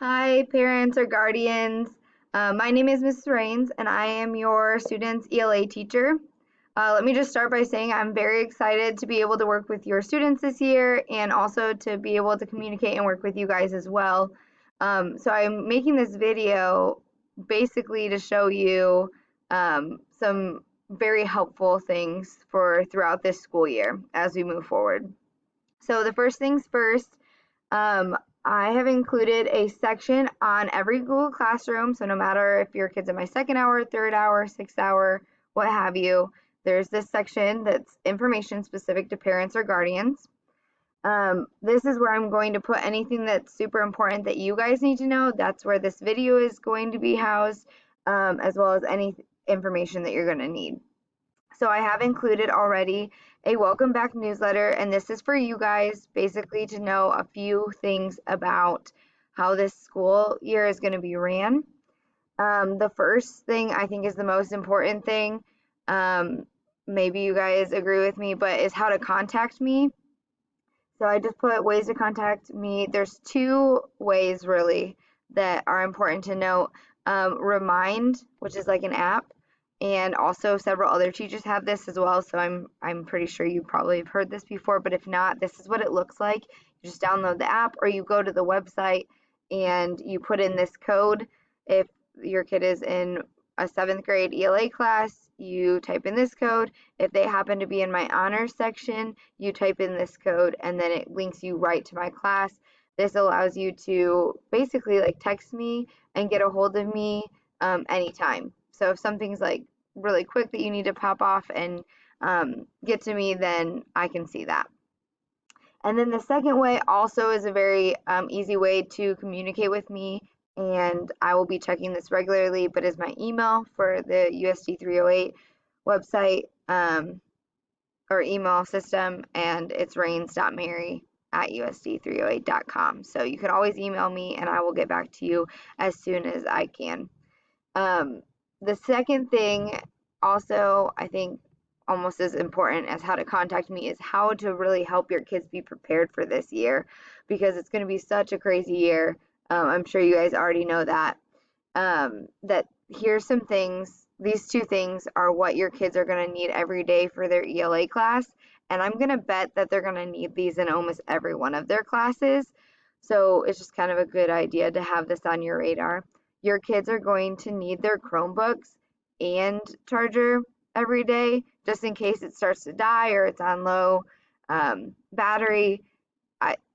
Hi, parents or guardians. My name is Mrs. Rains, and I am your student's ELA teacher. Let me just start by saying I'm very excited to be able to work with your students this year and also to be able to communicate and work with you guys as well. So I'm making this video basically to show you some very helpful things for throughout this school year as we move forward. So the first things first, um, I have included a section on every Google Classroom. So no matter if your kid's in my second hour, third hour, sixth hour, what have you, there's this section that's information specific to parents or guardians. This is where I'm going to put anything that's super important that you guys need to know. That's where this video is going to be housed, as well as any information that you're going to need. So I have included already a welcome back newsletter, and this is for you guys basically to know a few things about how this school year is going to be ran. The first thing I think is the most important thing, um, maybe you guys agree with me, but is how to contact me. So I just put ways to contact me. There's two ways really that are important to note. Remind, which is like an app, and also several other teachers have this as well. So I'm pretty sure you probably have heard this before, but if not, this is what it looks like. You just download the app or you go to the website and you put in this code. If your kid is in a 7th grade ELA class, you type in this code. If they happen to be in my honors section, you type in this code and then it links you right to my class. This allows you to basically like text me and get a hold of me anytime. So if something's like really quick that you need to pop off and get to me, then I can see that. And then the second way also is a very easy way to communicate with me, and I will be checking this regularly, but is my email for the USD 308 website or email system, and it's rains.mary@usd308.com. So you can always email me, and I will get back to you as soon as I can. Um, the second thing, also, I think almost as important as how to contact me, is how to really help your kids be prepared for this year because it's going to be such a crazy year. I'm sure you guys already know that. That here's some things, these two things are what your kids are going to need every day for their ELA class. And I'm going to bet that they're going to need these in almost every one of their classes. So it's just kind of a good idea to have this on your radar. Your kids are going to need their Chromebooks and charger every day, just in case it starts to die or it's on low battery.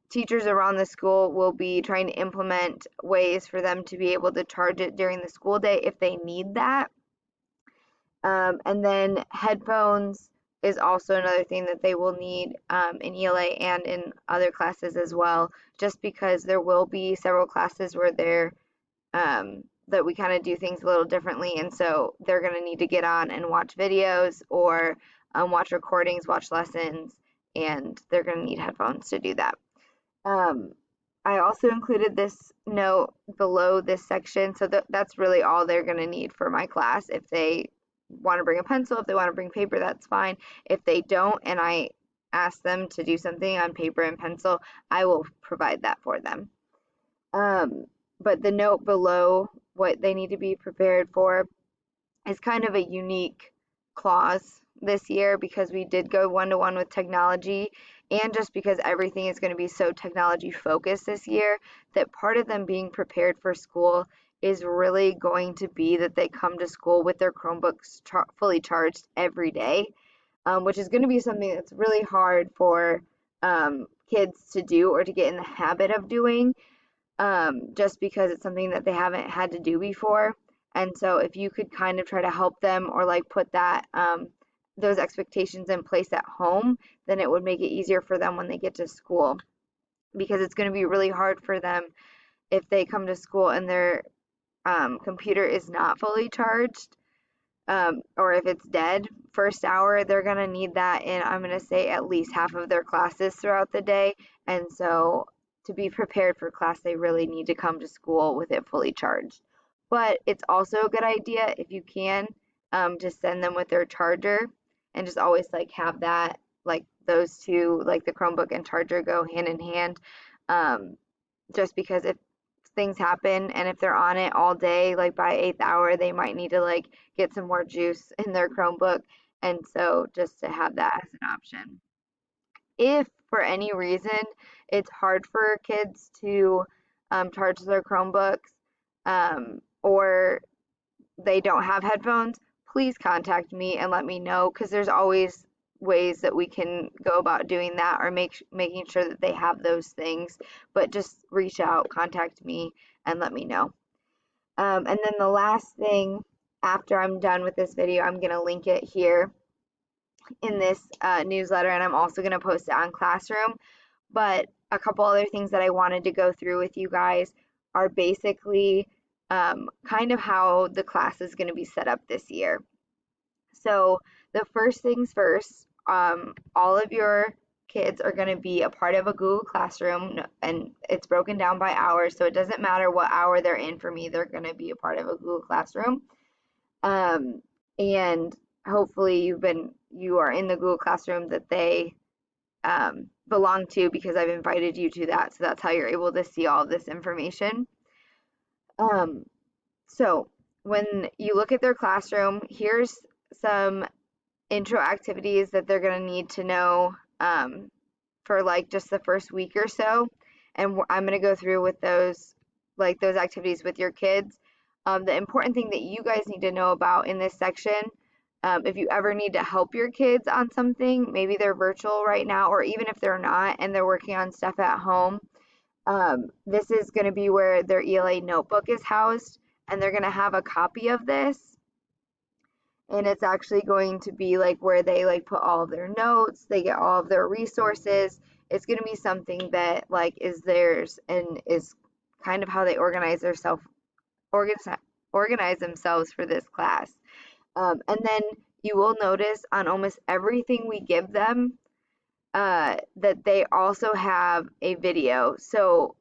Teachers around the school will be trying to implement ways for them to be able to charge it during the school day if they need that. And then headphones is also another thing that they will need in ELA and in other classes as well, just because there will be several classes where that we kind of do things a little differently, and so they're going to need to get on and watch videos or watch recordings, watch lessons, and they're going to need headphones to do that. Um, I also included this note below this section, so that's really all they're going to need for my class. If they want to bring a pencil, if they want to bring paper, that's fine. If they don't, and I ask them to do something on paper and pencil, I will provide that for them. But the note below what they need to be prepared for is kind of a unique clause this year because we did go one-to-one with technology, and just because everything is going to be so technology focused this year, that part of them being prepared for school is really going to be that they come to school with their Chromebooks fully charged every day, which is going to be something that's really hard for kids to do or to get in the habit of doing, just because it's something that they haven't had to do before. And so if you could kind of try to help them or like put that those expectations in place at home, then it would make it easier for them when they get to school, because it's going to be really hard for them if they come to school and their computer is not fully charged, or if it's dead first hour. They're going to need that in, I'm going to say, at least half of their classes throughout the day. And so to be prepared for class, they really need to come to school with it fully charged. But it's also a good idea if you can just send them with their charger and just always like have that, like those two, like the Chromebook and charger, go hand in hand. Just because if things happen, and if they're on it all day, like by 8th hour, they might need to like get some more juice in their Chromebook, and so just to have that as an option. If for any reason it's hard for kids to charge their Chromebooks, or they don't have headphones, please contact me and let me know, because there's always ways that we can go about doing that, or making sure that they have those things. But just reach out, contact me, and let me know. And then the last thing, after I'm done with this video, I'm going to link it here in this newsletter, and I'm also going to post it on Classroom. But a couple other things that I wanted to go through with you guys are basically kind of how the class is going to be set up this year. So the first things first, all of your kids are going to be a part of a Google Classroom, and it's broken down by hours, so it doesn't matter what hour they're in. For me, they're going to be a part of a Google Classroom. And hopefully you are in the Google Classroom that they belong to, because I've invited you to that, so that's how you're able to see all of this information. So when you look at their classroom, here's some intro activities that they're going to need to know for like just the first week or so, and I'm going to go through with those activities with your kids. The important thing that you guys need to know about in this section, if you ever need to help your kids on something, maybe they're virtual right now, or even if they're not and they're working on stuff at home, this is going to be where their ELA notebook is housed, and they're going to have a copy of this. And it's actually going to be like where they like put all of their notes, they get all of their resources. It's going to be something that like is theirs and is kind of how they organize themselves for this class. And then you will notice on almost everything we give them that they also have a video. So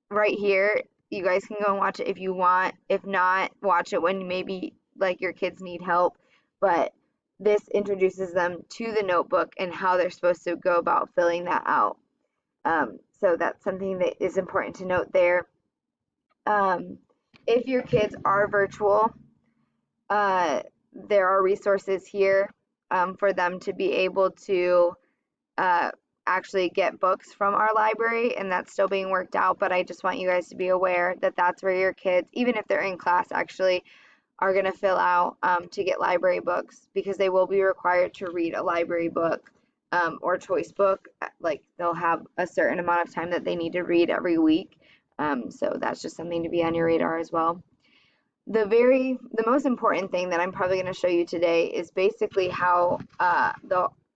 right here, you guys can go and watch it if you want. If not, watch it when maybe like your kids need help. But this introduces them to the notebook and how they're supposed to go about filling that out. So that's something that is important to note there. If your kids are virtual, there are resources here for them to be able to actually get books from our library, and that's still being worked out. But I just want you guys to be aware that that's where your kids, even if they're in class, actually are going to fill out to get library books, because they will be required to read a library book or choice book. Like they'll have a certain amount of time that they need to read every week. So that's just something to be on your radar as well. The most important thing that I'm probably going to show you today is basically how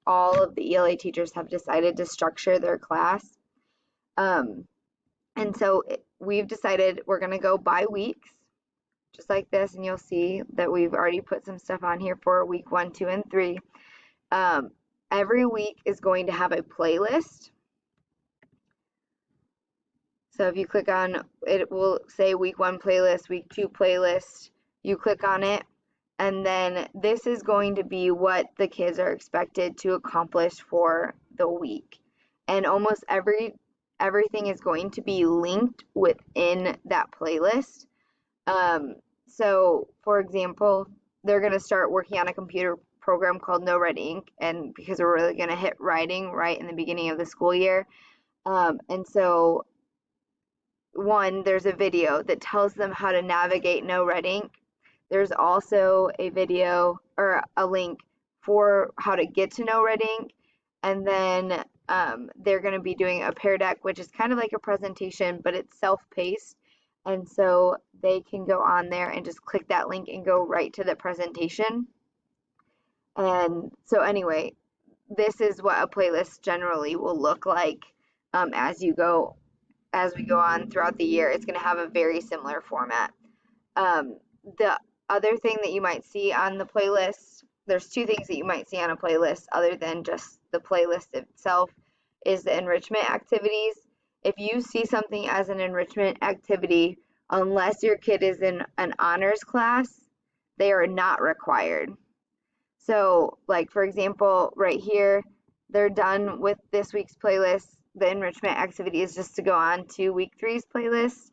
all of the ELA teachers have decided to structure their class. And so we've decided we're going to go by weeks, just like this, and you'll see that we've already put some stuff on here for week 1, 2, and 3. Every week is going to have a playlist. So if you click on it, it will say week 1 playlist, week 2 playlist. You click on it, and then this is going to be what the kids are expected to accomplish for the week. And almost everything is going to be linked within that playlist. So for example, they're going to start working on a computer program called No Red Ink, and because we're really going to hit writing right in the beginning of the school year. And so there's a video that tells them how to navigate No Red Ink. There's also a video or a link for how to get to No Red Ink. And then they're going to be doing a Pear Deck, which is kind of like a presentation, but it's self-paced. And so they can go on there and just click that link and go right to the presentation. And so anyway, this is what a playlist generally will look like as we go on throughout the year. It's going to have a very similar format. The other thing that you might see on the playlist, there's 2 things that you might see on a playlist other than just the playlist itself, is the enrichment activities. If you see something as an enrichment activity, unless your kid is in an honors class, they are not required. So like for example, right here, they're done with this week's playlist. The enrichment activity is just to go on to week 3's playlist.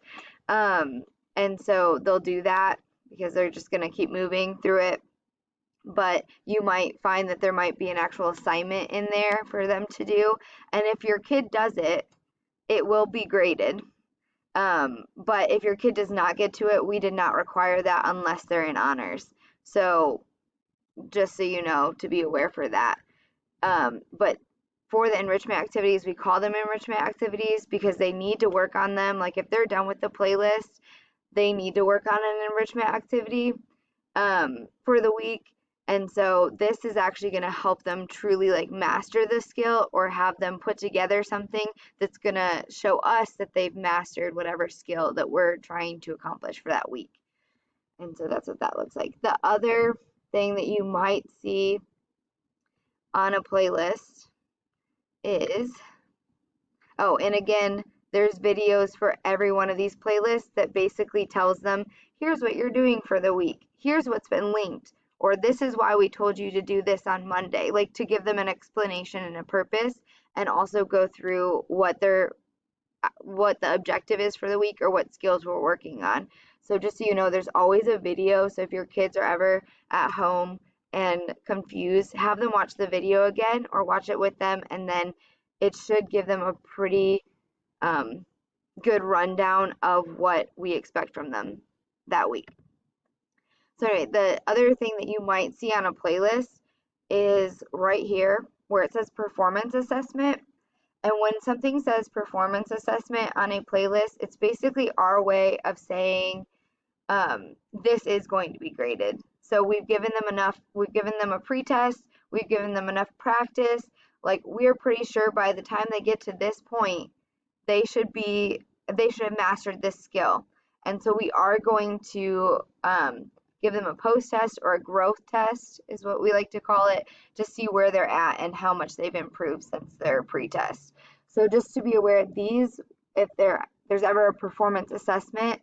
And so they'll do that because they're just going to keep moving through it. But you might find that there might be an actual assignment in there for them to do. And if your kid does it, it will be graded. But if your kid does not get to it, we did not require that unless they're in honors. So just so you know, to be aware for that. But for the enrichment activities, we call them enrichment activities because they need to work on them. Like if they're done with the playlist, they need to work on an enrichment activity for the week. And so this is actually going to help them truly like master the skill or have them put together something that's going to show us that they've mastered whatever skill that we're trying to accomplish for that week. And so that's what that looks like. The other thing that you might see on a playlist is, oh, and again, there's videos for every one of these playlists that basically tells them, here's what you're doing for the week. Here's what's been linked. Or this is why we told you to do this on Monday. Like to give them an explanation and a purpose and also go through what the objective is for the week or what skills we're working on. So just so you know, there's always a video. So if your kids are ever at home and confused, have them watch the video again or watch it with them, and then it should give them a pretty good rundown of what we expect from them that week. So anyway, the other thing that you might see on a playlist is right here where it says performance assessment. And when something says performance assessment on a playlist, it's basically our way of saying this is going to be graded. So we've given them a pretest, we've given them enough practice. Like we're pretty sure by the time they get to this point, they should have mastered this skill. And so we are going to give them a post test or a growth test is what we like to call it, to see where they're at and how much they've improved since their pretest. So just to be aware, these, if there's ever a performance assessment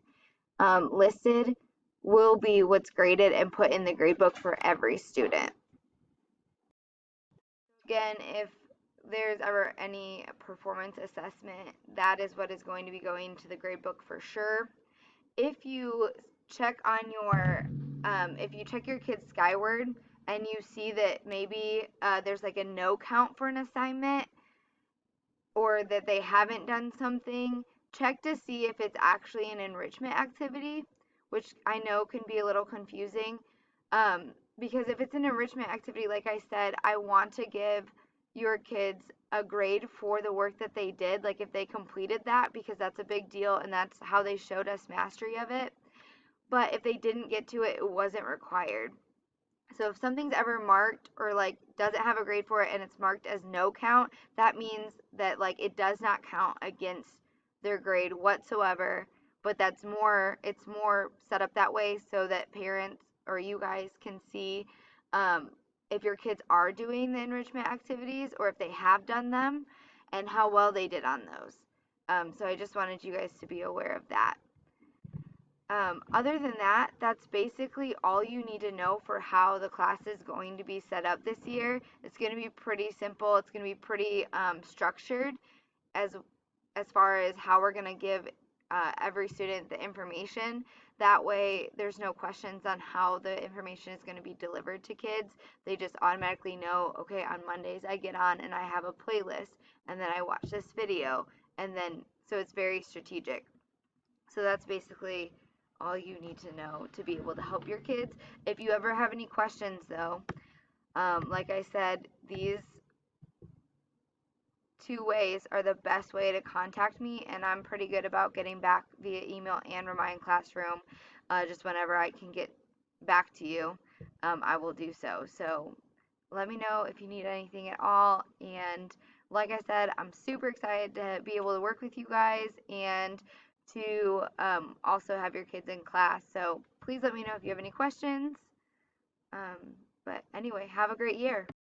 listed, will be what's graded and put in the gradebook for every student. Again, if there's ever any performance assessment, that is what is going to be going to the gradebook for sure. If you check on if you check your kids Skyward and you see that maybe there's like a no count for an assignment or that they haven't done something, check to see if it's actually an enrichment activity, which I know can be a little confusing. Because if it's an enrichment activity, like I said, I want to give your kids a grade for the work that they did, like if they completed that, because that's a big deal and that's how they showed us mastery of it. But if they didn't get to it, it wasn't required. So if something's ever marked or like doesn't have a grade for it and it's marked as no count, that means that like it does not count against their grade whatsoever. But it's more set up that way so that parents or you guys can see if your kids are doing the enrichment activities or if they have done them and how well they did on those. So I just wanted you guys to be aware of that. Other than that, that's basically all you need to know for how the class is going to be set up this year. It's going to be pretty simple. It's going to be pretty structured as far as how we're going to give every student the information. That way, there's no questions on how the information is going to be delivered to kids. They just automatically know, okay, on Mondays I get on and I have a playlist, and then I watch this video, and then, so it's very strategic. So that's basically all you need to know to be able to help your kids. If you ever have any questions though, like I said, these two ways are the best way to contact me, and I'm pretty good about getting back via email and Remind Classroom. Just whenever I can get back to you, I will do so. So let me know if you need anything at all. And like I said, I'm super excited to be able to work with you guys and to also have your kids in class. So please let me know if you have any questions. But anyway, have a great year.